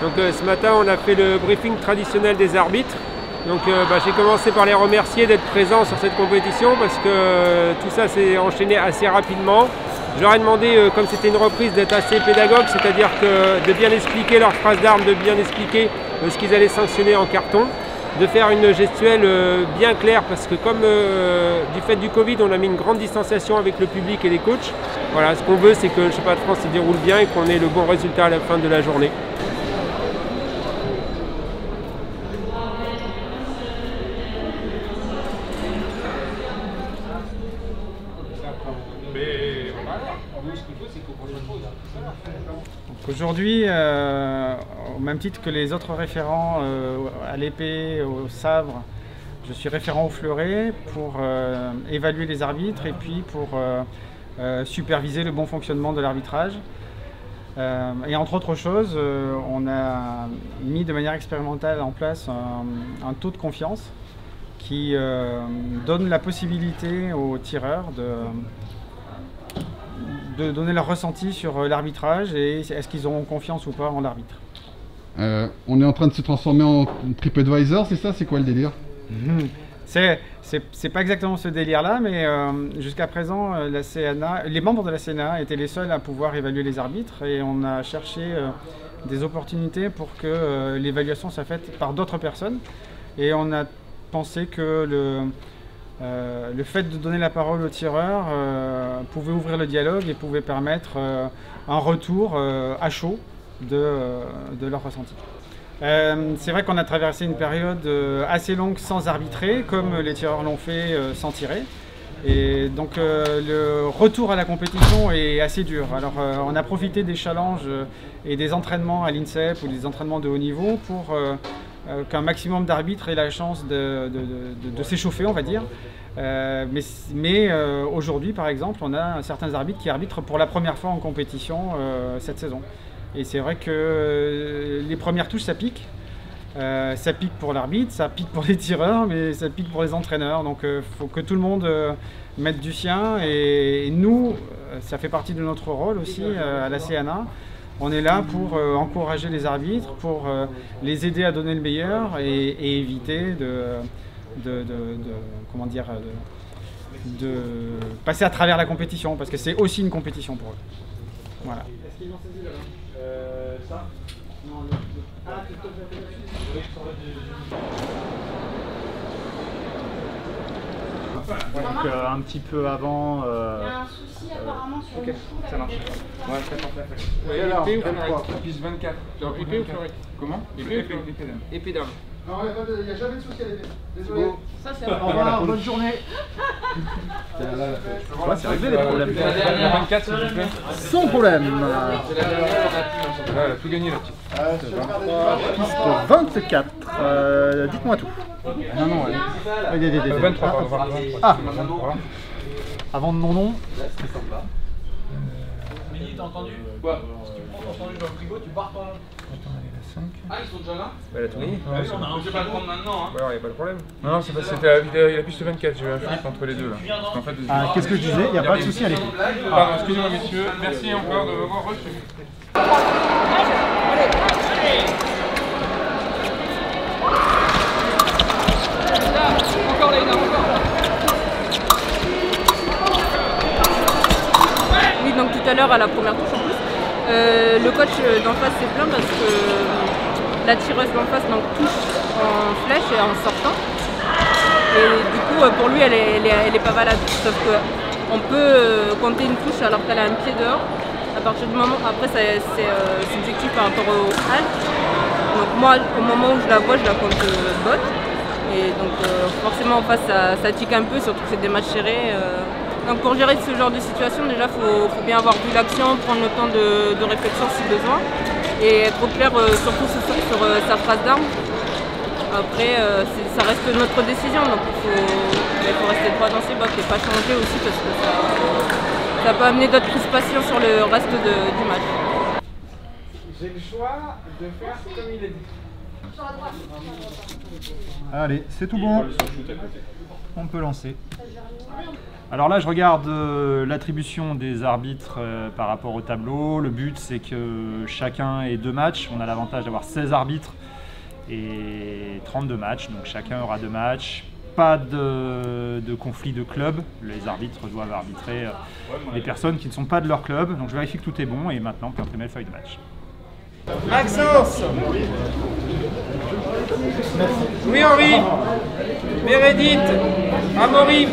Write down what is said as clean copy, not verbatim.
Donc ce matin on a fait le briefing traditionnel des arbitres. Donc j'ai commencé par les remercier d'être présents sur cette compétition parce que tout ça s'est enchaîné assez rapidement. Je leur ai demandé, comme c'était une reprise, d'être assez pédagogue, c'est-à-dire de bien expliquer leur phrase d'armes, de bien expliquer ce qu'ils allaient sanctionner en carton, de faire une gestuelle bien claire parce que comme du fait du Covid, on a mis une grande distanciation avec le public et les coachs. Voilà, ce qu'on veut, c'est que le championnat de France se déroule bien et qu'on ait le bon résultat à la fin de la journée. Aujourd'hui, au même titre que les autres référents à l'épée, au sabre, je suis référent au fleuret pour évaluer les arbitres et puis pour superviser le bon fonctionnement de l'arbitrage. Et entre autres choses, on a mis de manière expérimentale en place un taux de confiance qui donne la possibilité aux tireurs de donner leur ressenti sur l'arbitrage et est-ce qu'ils auront confiance ou pas en l'arbitre. On est en train de se transformer en TripAdvisor, c'est ça? C'est quoi le délire? C'est pas exactement ce délire-là, mais jusqu'à présent, les membres de la CNA étaient les seuls à pouvoir évaluer les arbitres et on a cherché des opportunités pour que l'évaluation soit faite par d'autres personnes. Et on a pensé que le fait de donner la parole aux tireurs pouvait ouvrir le dialogue et pouvait permettre un retour à chaud de leur ressenti. C'est vrai qu'on a traversé une période assez longue sans arbitrer, comme les tireurs l'ont fait sans tirer. Et donc le retour à la compétition est assez dur. Alors on a profité des challenges et des entraînements à l'INSEP ou des entraînements de haut niveau pour qu'un maximum d'arbitres aient la chance de s'échauffer, on va dire. Mais aujourd'hui, par exemple, on a certains arbitres qui arbitrent pour la première fois en compétition cette saison. Et c'est vrai que les premières touches, ça pique. Ça pique pour l'arbitre, ça pique pour les tireurs, mais ça pique pour les entraîneurs. Donc il faut que tout le monde mette du sien. Et nous, ça fait partie de notre rôle aussi à la CNA. On est là pour encourager les arbitres, pour les aider à donner le meilleur et éviter comment dire, de passer à travers la compétition, parce que c'est aussi une compétition pour eux. Voilà. Est-ce qu'ils ont saisi là ça? Non, donc un petit peu avant. Il y a un souci apparemment sur le coup. Ça marche. Ouais, ça part. Épée ou fleuret? Piste 24. Épée ou fleuret? Comment? Épée d'âme. Épée d'âme. Non, il n'y a jamais de souci à l'épée. Désolé. Ça, c'est Au revoir, bonne journée. Ouais, c'est réglé les problèmes. La 24, s'il vous plaît. Sans problème. Elle a tout gagné la petite. Piste 24. Dites-moi tout. Non, non, 23, pardon. Ah, avant de mon nom. Mini, t'as entendu? Quoi? Si tu prends ton entendu dans le frigo, tu pars pas. Ah, ils sont déjà là? Bah, elle a tout gagné. Ah oui, on a pas le prendre maintenant. Hein. Ouais, alors, y a pas de problème. Non, c'est parce que c'était la piste 24, j'ai eu un flip entre les deux là. En fait, Qu'est-ce que je disais? Il n'y a pas de souci à l'épée. Pardon, excusez-moi messieurs, merci encore de m'avoir reçu. Encore là, encore. Oui, donc tout à l'heure à la première touche en plus, le coach d'en face s'est plaint parce que la tireuse d'en face touche en flèche et en sortant. Et du coup, pour lui, elle est pas valable. Sauf qu'on peut compter une touche alors qu'elle a un pied dehors. À partir du moment, après c'est subjectif par rapport au hal. Donc moi, au moment où je la vois, je la compte botte. Et donc forcément en face ça tique un peu, surtout que c'est des matchs serrés. Donc pour gérer ce genre de situation, déjà faut bien avoir vu l'action, prendre le temps de réflexion si besoin. Et être au clair surtout sur sa phrase d'arme. Après ça reste notre décision, donc il faut rester droit dans ses bottes et pas changer aussi parce que ça peut amener d'autres crispations sur le reste du match. J'ai le choix de faire comme il est dit. Sur la droite. Allez, c'est tout bon. On peut lancer. Alors là, je regarde l'attribution des arbitres par rapport au tableau. Le but, c'est que chacun ait 2 matchs. On a l'avantage d'avoir 16 arbitres et 32 matchs. Donc chacun aura 2 matchs. Pas de conflit de club. Les arbitres doivent arbitrer les personnes qui ne sont pas de leur club. Donc je vérifie que tout est bon et maintenant on peut imprimer la feuille de match. Maxence, Louis-Henri, Meredith, Amaury,